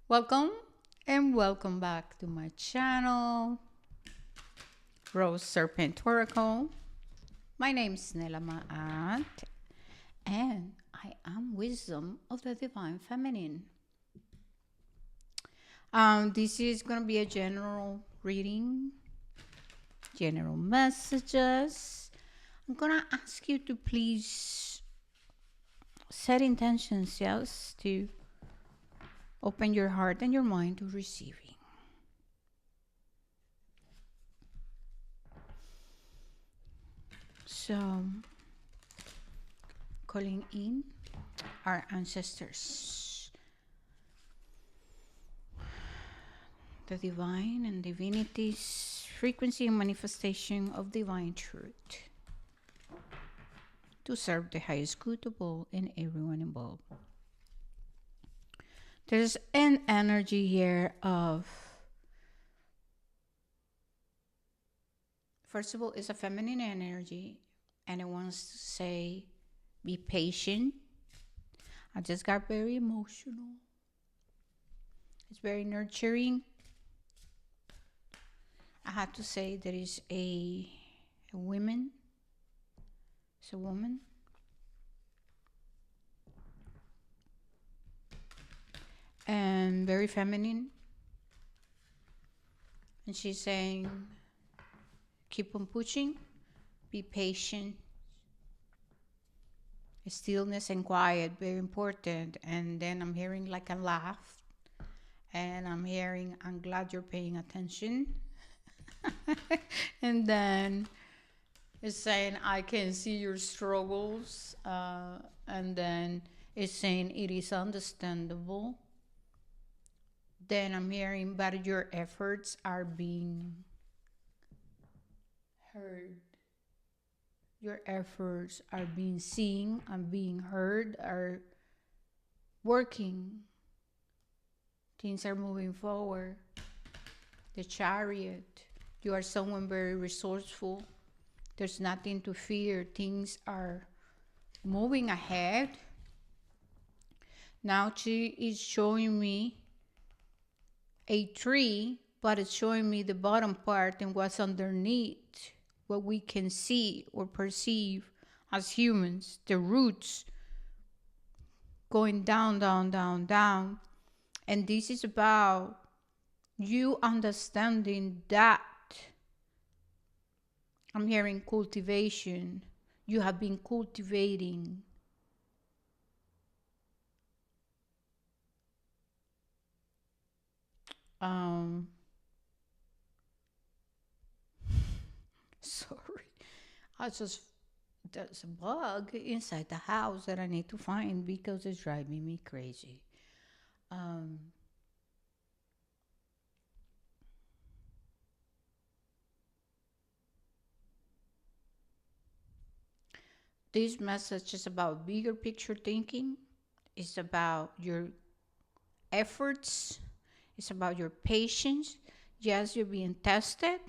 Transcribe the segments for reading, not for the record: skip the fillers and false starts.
Welcome and welcome back to my channel, Rose Serpent Oracle. My name is Nela Ma'at and I am Wisdom of the Divine Feminine. This is going to be a general reading, general messages. I'm going to ask you to please set intentions, yes, to open your heart and your mind to receiving. So, calling in our ancestors, the divine and divinity's frequency and manifestation of divine truth to serve the highest good of all and everyone involved. There's an energy here of, first of all, it's a feminine energy, and it wants to say, be patient. I just got very emotional. It's very nurturing. I have to say there is a woman. It's a woman. And very feminine. And she's saying, keep on pushing, be patient. Stillness and quiet, very important. And then I'm hearing like a laugh. And I'm hearing, I'm glad you're paying attention. And then it's saying, I can see your struggles. And then it's saying, it is understandable. Then I'm hearing, but your efforts are being heard. Your efforts are being seen and being heard, are working. Things are moving forward. The Chariot. You are someone very resourceful. There's nothing to fear. Things are moving ahead. Now she is showing me a tree, but it's showing me the bottom part and what's underneath, what we can see or perceive as humans, the roots going down, down, down, down. And this is about you understanding that. I'm hearing cultivation. You have been cultivating. Sorry. There's a bug inside the house that I need to find because it's driving me crazy. This message is about bigger picture thinking. It's about your efforts. It's about your patience. Yes, you're being tested.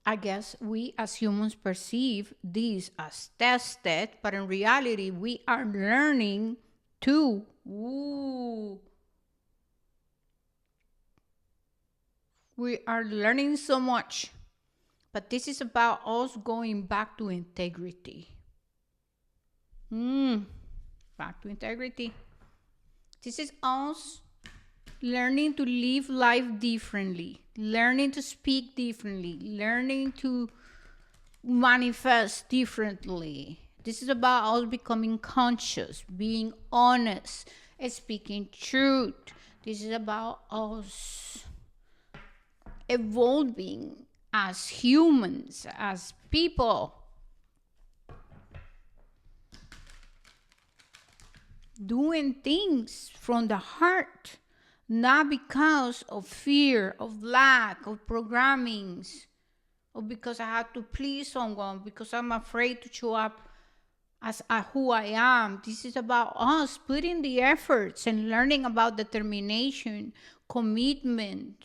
I guess we as humans perceive this as tested, but in reality, we are learning too. We are learning so much. But this is about us going back to integrity. Back to integrity. This is us learning to live life differently, learning to speak differently, learning to manifest differently. This is about us becoming conscious, being honest, speaking truth. This is about us evolving as humans, as people. Doing things from the heart, not because of fear, of lack, of programmings, or because I have to please someone, because I'm afraid to show up as who I am. This is about us putting the efforts and learning about determination, commitment,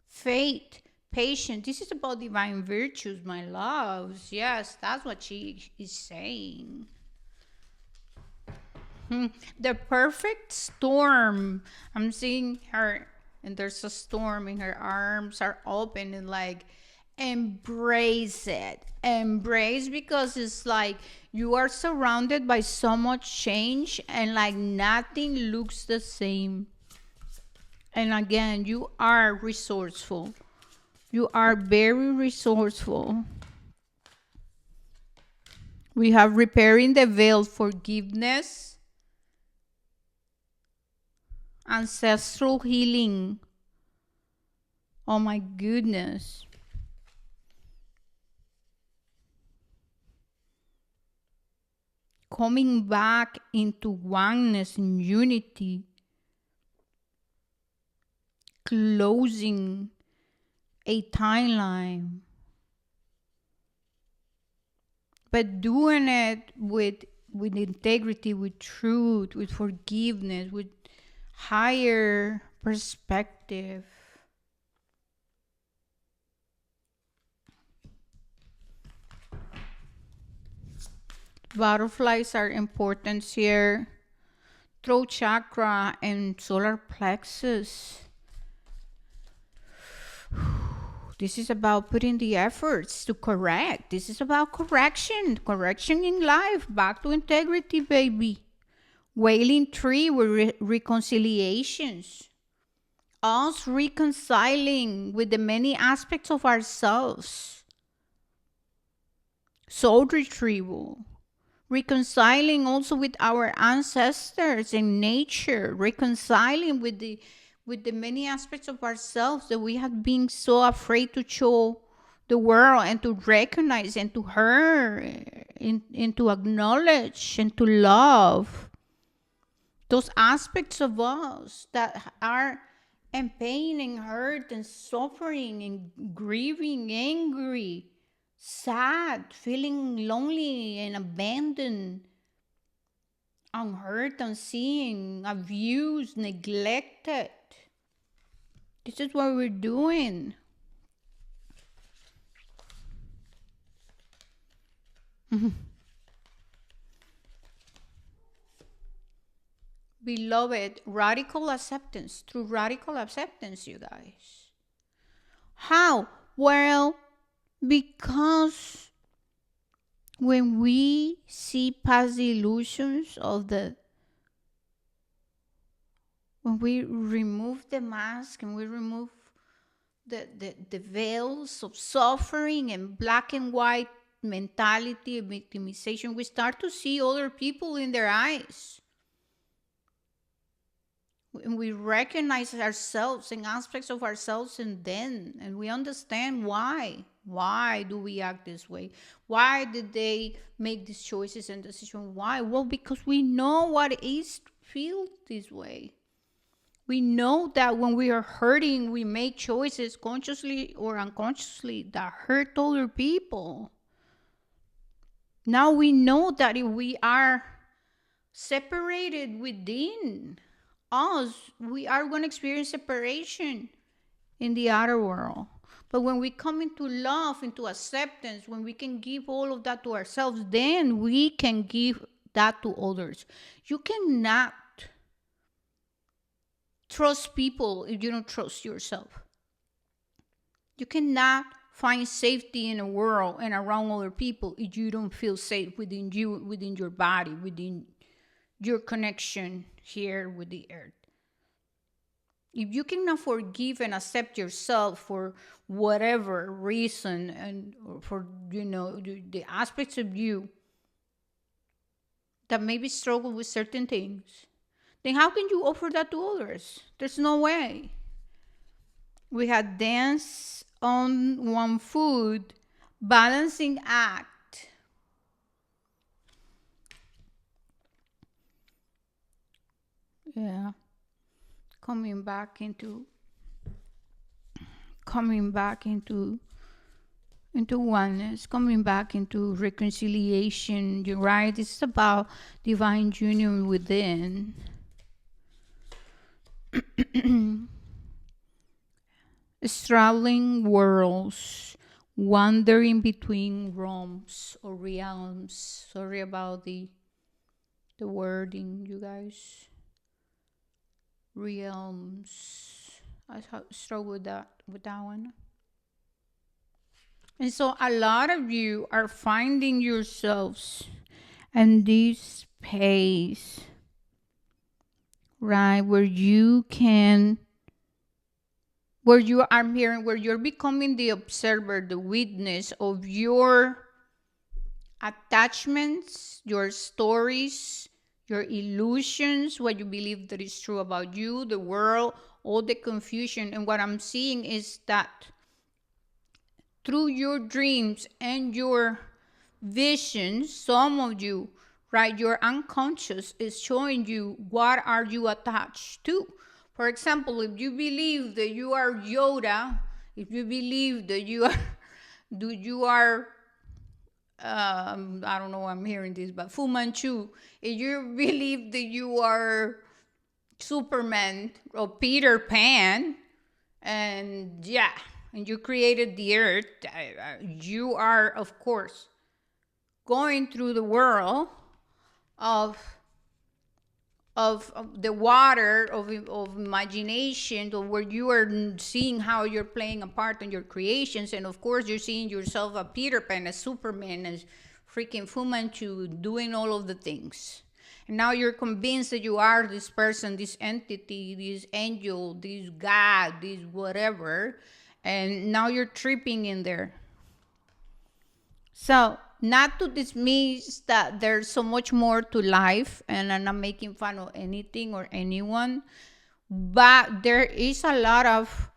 faith, patience. This is about divine virtues, my loves. Yes, that's what she is saying. The perfect storm. I'm seeing her, and there's a storm, and her arms are open, and like, embrace it. Embrace, because it's like you are surrounded by so much change, and like nothing looks the same. And again, you are resourceful. You are very resourceful. We have repairing the veil, forgiveness, ancestral healing. Oh my goodness. Coming back into oneness and unity. Closing a timeline. But doing it with integrity, with truth, with forgiveness, with higher perspective. Butterflies are important here. Throat chakra and solar plexus. This is about putting the efforts to correct. This is about correction. Correction in life. Back to integrity, baby. Wailing tree with reconciliations. Us reconciling with the many aspects of ourselves. Soul retrieval. Reconciling also with our ancestors and nature. Reconciling with the many aspects of ourselves that we have been so afraid to show the world, and to recognize, and to hear, and to acknowledge, and to love. Those aspects of us that are in pain and hurt and suffering and grieving, angry, sad, feeling lonely and abandoned, unheard, unseen, abused, neglected. This is what we're doing. Beloved, radical acceptance. Through radical acceptance, you guys. How? Well, because when we see past the illusions of when we remove the mask, and we remove the veils of suffering and black and white mentality and victimization, we start to see other people in their eyes. And we recognize ourselves and aspects of ourselves in them, and we understand why. Why do we act this way? Why did they make these choices and decisions? Why? Well, because we know what it is to feel this way. We know that when we are hurting, we make choices consciously or unconsciously that hurt other people. Now we know that if we are separated within us, we are going to experience separation in the outer world. But when we come into love, into acceptance, when we can give all of that to ourselves, then we can give that to others. You cannot trust people if you don't trust yourself. You cannot find safety in a world and around other people if you don't feel safe within you, within your body, within your connection here with the earth. If you cannot forgive and accept yourself for whatever reason, and for the aspects of you that maybe struggle with certain things, then how can you offer that to others? There's no way. We had dance on one foot, balancing act. Yeah. Coming back into oneness, coming back into reconciliation. You're right. It's about divine union within. Straddling worlds, wandering between realms or realms. Sorry about the the wording, you guys. Realms. I struggle with that one. And so a lot of you are finding yourselves in this space, right, where you can, where you are hearing, where you're becoming the observer, the witness of your attachments, your stories, your illusions, what you believe that is true about you, the world, all the confusion. And what I'm seeing is that through your dreams and your visions, some of you, right, your unconscious is showing you what are you attached to. For example, if you believe that you are Yoda, if you believe that you are I don't know why I'm hearing this, but Fu Manchu, if you believe that you are Superman or Peter Pan, and yeah, and you created the earth, you are, of course, going through the world of the water of imagination, of where you are seeing how you're playing a part in your creations, and of course you're seeing yourself a Peter Pan, a Superman, as freaking Fu Manchu, doing all of the things. And now you're convinced that you are this person, this entity, this angel, this God, this whatever, and now you're tripping in there. So, not to dismiss that there's so much more to life, and I'm not making fun of anything or anyone, but there is a lot of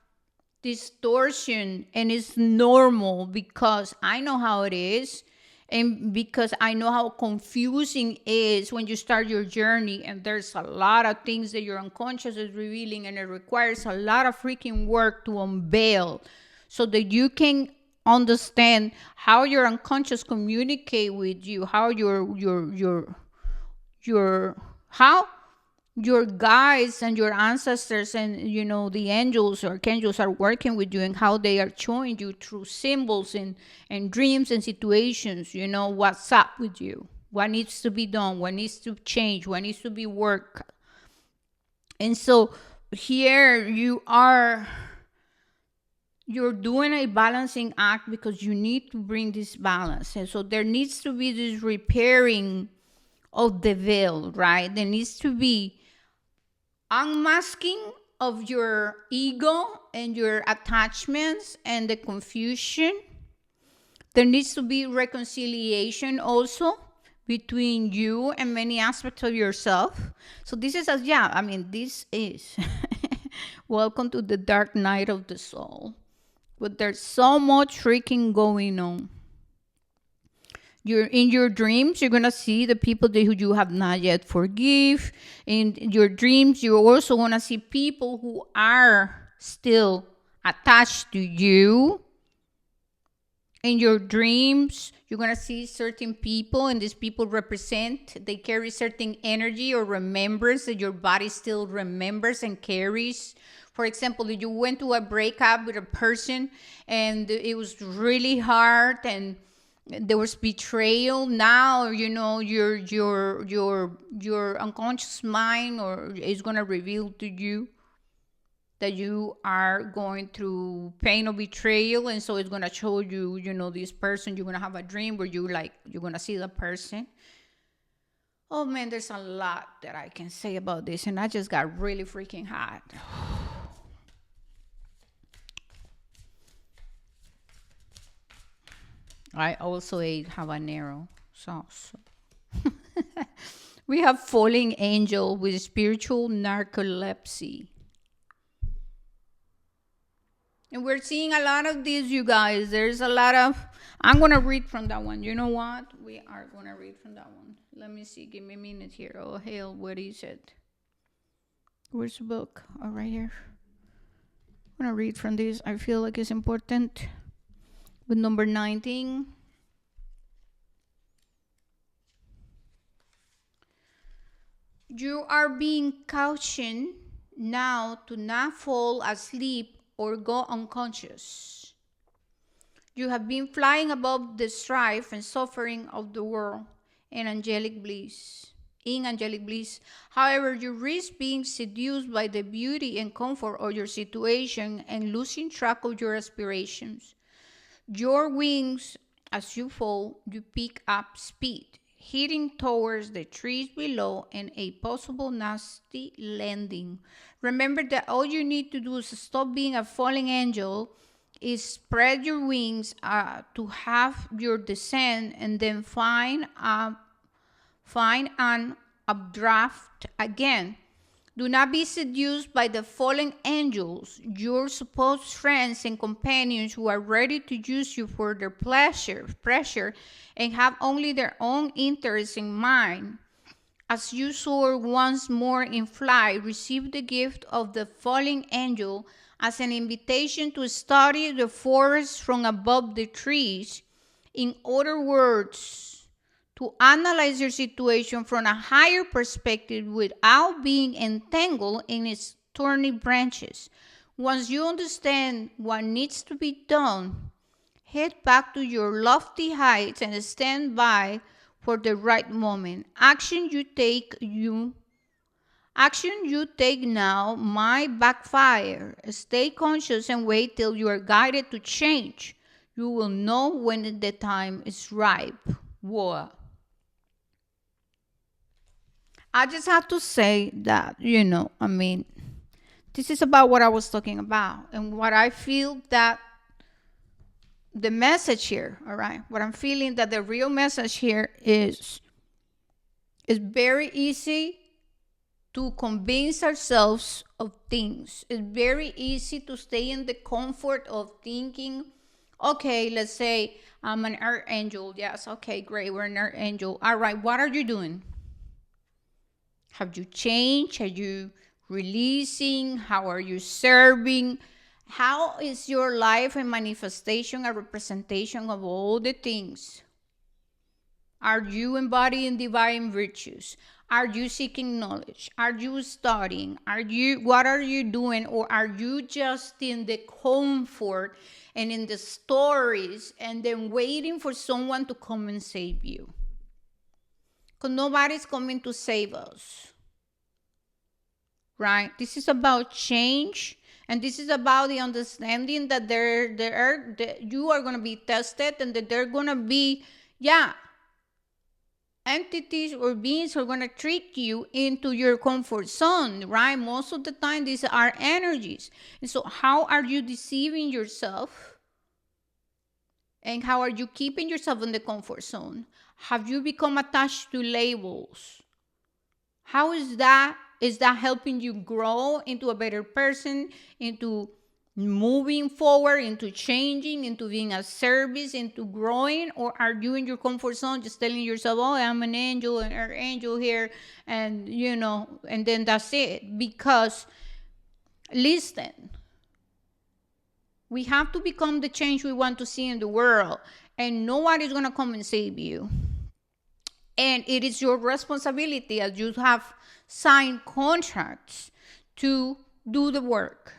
distortion, and it's normal because I know how it is, and because I know how confusing it is when you start your journey, and there's a lot of things that your unconscious is revealing, and it requires a lot of freaking work to unveil so that you can understand how your unconscious communicate with you, how how your guides and your ancestors and the angels or archangels are working with you, and how they are showing you through symbols and dreams and situations, what's up with you, what needs to be done, what needs to change, what needs to be worked. And so here you're doing a balancing act because you need to bring this balance. And so there needs to be this repairing of the veil, right? There needs to be unmasking of your ego and your attachments and the confusion. There needs to be reconciliation also between you and many aspects of yourself. So this is this is welcome to the dark night of the soul. But there's so much freaking going on. You're in your dreams, you're gonna see the people that you have not yet forgive. In your dreams, you're also gonna see people who are still attached to you. In your dreams, you're gonna see certain people, and these people they carry certain energy or remembrance that your body still remembers and carries. For example, if you went to a breakup with a person and it was really hard and there was betrayal, now your unconscious mind is gonna reveal to you that you are going through pain of betrayal, and so it's gonna show you, this person. You're gonna have a dream where you're gonna see the person. Oh man, there's a lot that I can say about this, and I just got really freaking hot. I also ate habanero sauce. We have falling angel with spiritual narcolepsy. And we're seeing a lot of these, you guys. There's a lot of... I'm going to read from that one. You know what? We are going to read from that one. Let me see. Give me a minute here. Oh, hell. What is it? Where's the book? Oh, right here. I'm going to read from this. I feel like it's important. With number 19. You are being cautioned now to not fall asleep or go unconscious. You have been flying above the strife and suffering of the world in angelic bliss. in angelic bliss. However, you risk being seduced by the beauty and comfort of your situation and losing track of your aspirations. Your wings, as you fall, you pick up speed, heading towards the trees below and a possible nasty landing. Remember that all you need to do is stop being a falling angel, is spread your wings to have your descent, and then find an updraft again. Do not be seduced by the fallen angels, your supposed friends and companions who are ready to use you for their pressure, and have only their own interests in mind. As you soar once more in flight, receive the gift of the fallen angel as an invitation to study the forest from above the trees. In other words, to analyze your situation from a higher perspective without being entangled in its thorny branches. Once you understand what needs to be done, head back to your lofty heights and stand by for the right moment. Action you take now might backfire. Stay conscious and wait till you are guided to change. You will know when the time is ripe. Whoa. I just have to say that, this is about what I was talking about and what I feel that the message here, all right? What I'm feeling that the real message here is very easy to convince ourselves of things. It's very easy to stay in the comfort of thinking, okay, let's say I'm an earth angel. Yes, okay, great, we're an earth angel. All right, what are you doing? Have you changed? Are you releasing? How are you serving? How is your life a manifestation, a representation of all the things? Are you embodying divine virtues? Are you seeking knowledge? Are you studying? What are you doing? Or are you just in the comfort and in the stories and then waiting for someone to come and save you? Because nobody's coming to save us, right? This is about change, and this is about the understanding that you are going to be tested, and that they're going to be, entities or beings who are going to trick you into your comfort zone, right? Most of the time, these are energies. And so how are you deceiving yourself? And how are you keeping yourself in the comfort zone? Have you become attached to labels? How is that? Is that helping you grow into a better person, into moving forward, into changing, into being a service, into growing? Or are you in your comfort zone just telling yourself, oh, I'm an angel, an earth angel here, and and then that's it? Because, listen, we have to become the change we want to see in the world, and nobody's going to come and save you. And it is your responsibility, as you have signed contracts, to do the work.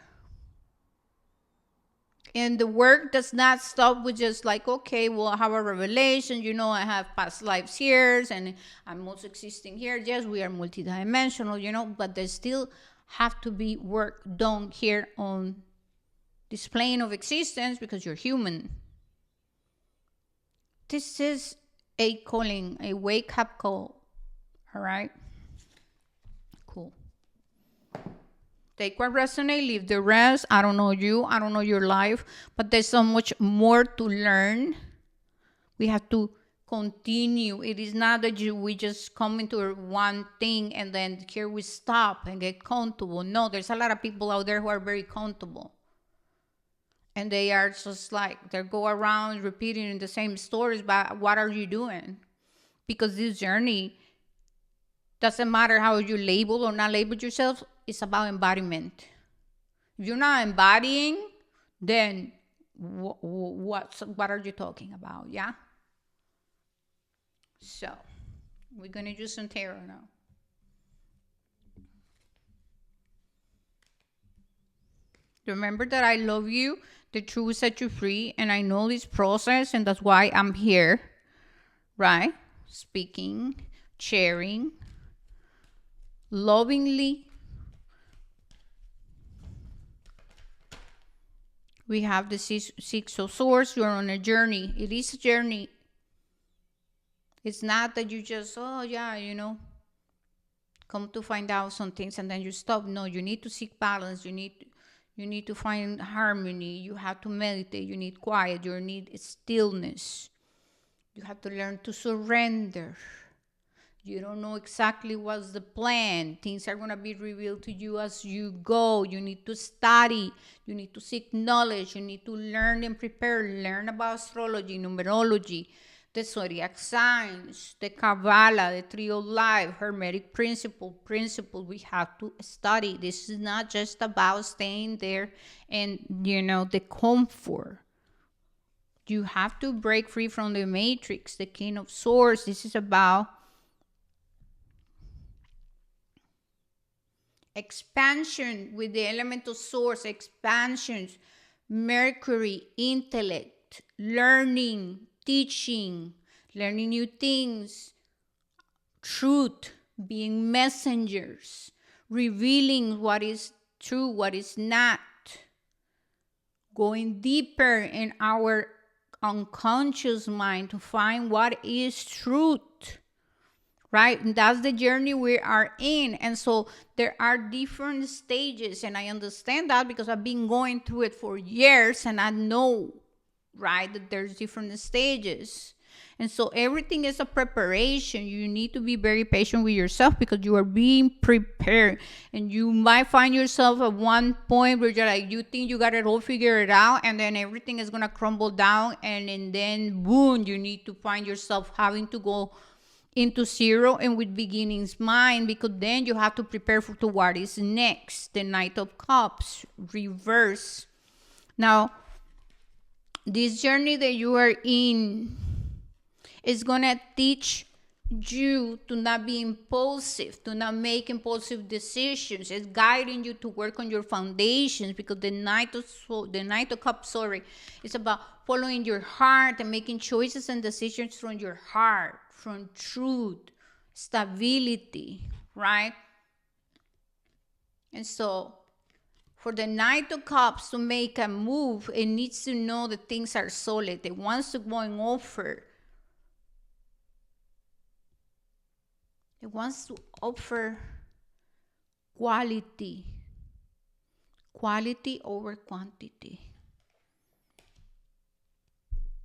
And the work does not stop with just like, okay, well, I have a revelation, I have past lives here, and I'm also existing here. Yes, we are multidimensional, but there still have to be work done here on this plane of existence because you're human. This is a calling, a wake-up call. All right? Cool. Take what resonates, leave the rest. I don't know you, I don't know your life, but there's so much more to learn. We have to continue. It is not that we just come into one thing and then here we stop and get comfortable. No, there's a lot of people out there who are very comfortable. And they are just like, they go around repeating the same stories, but what are you doing? Because this journey, doesn't matter how you label or not label yourself, it's about embodiment. If you're not embodying, then what are you talking about, yeah? So, we're going to do some tarot now. Remember that I love you. The truth will set you free, and I know this process, and that's why I'm here, right? Speaking, sharing, lovingly. We have the Six of Swords. You're on a journey. It is a journey. It's not that you just, oh yeah, come to find out some things and then you stop. No, you need to seek balance. You need to find harmony. You have to meditate. You need quiet. You need stillness. You have to learn to surrender. You don't know exactly what's the plan. Things are going to be revealed to you as you go. You need to study. You need to seek knowledge. You need to learn and prepare. Learn about astrology, numerology, the zodiac signs, the Kabbalah, the Tree of Life, Hermetic principle. We have to study. This is not just about staying there and, the comfort. You have to break free from the matrix, the King of Swords. This is about expansion with the element of Swords, expansions, Mercury, intellect, learning, teaching, learning new things, truth, being messengers, revealing what is true, what is not, going deeper in our unconscious mind to find what is truth. Right? And that's the journey we are in. And so there are different stages. And I understand that because I've been going through it for years. And I know, right, that there's different stages. And so everything is a preparation. You need to be very patient with yourself because you are being prepared. And you might find yourself at one point where you're like, you think you got it all figured out. And then everything is going to crumble down. And then, boom, you need to find yourself having to go into zero and with beginnings mind, because then you have to prepare to what is next. The Knight of Cups, reverse. Now, this journey that you are in is going to teach you to not be impulsive, to not make impulsive decisions. It's guiding you to work on your foundations, because the Knight of Cups, is about following your heart and making choices and decisions from your heart, from truth, stability, right? And so for the Knight of Cups to make a move, it needs to know that things are solid. It wants to go and offer. It wants to offer quality over quantity.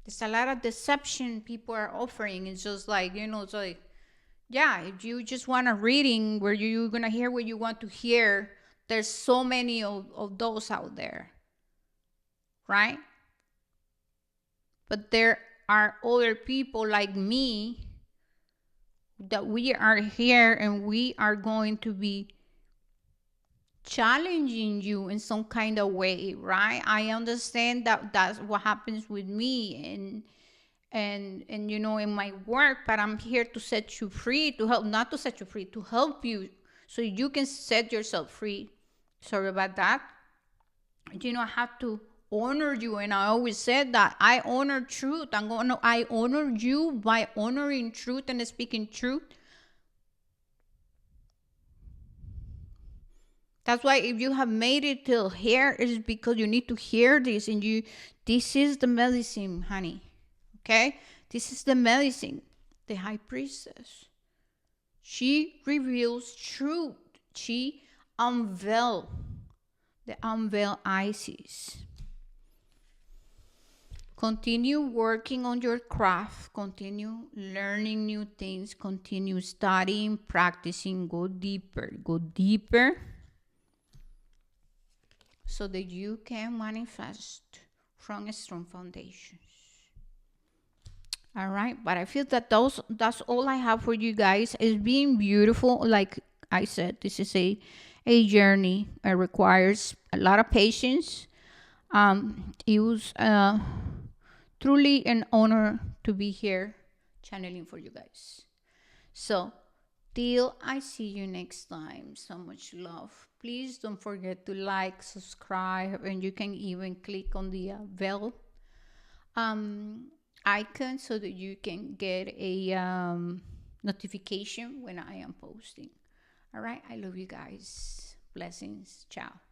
There's a lot of deception people are offering. It's just like, it's like, yeah, if you just want a reading where you're going to hear what you want to hear, there's so many of those out there, right? But there are other people like me that we are here and we are going to be challenging you in some kind of way, right? I understand that that's what happens with me and in my work, but I'm here to set you free, to help, not to set you free, to help you so you can set yourself free. Sorry about that. I have to honor you, and I always said that I honor truth. I honor you by honoring truth and speaking truth. That's why if you have made it till here, it is because you need to hear this, and this is the medicine, honey. Okay? This is the medicine. The High Priestess. She reveals truth. She unveils the unveiled Isis. Continue working on your craft. Continue learning new things. Continue studying, practicing. Go deeper. Go deeper, so that you can manifest from strong foundations. All right, but I feel that that's all I have for you guys. It's been beautiful. Like I said, this is a journey. It requires a lot of patience. It was truly an honor to be here channeling for you guys. So till I see you next time, so much love. Please don't forget to like, subscribe, and you can even click on the bell icon so that you can get a notification when I am posting. All right. I love you guys. Blessings. Ciao.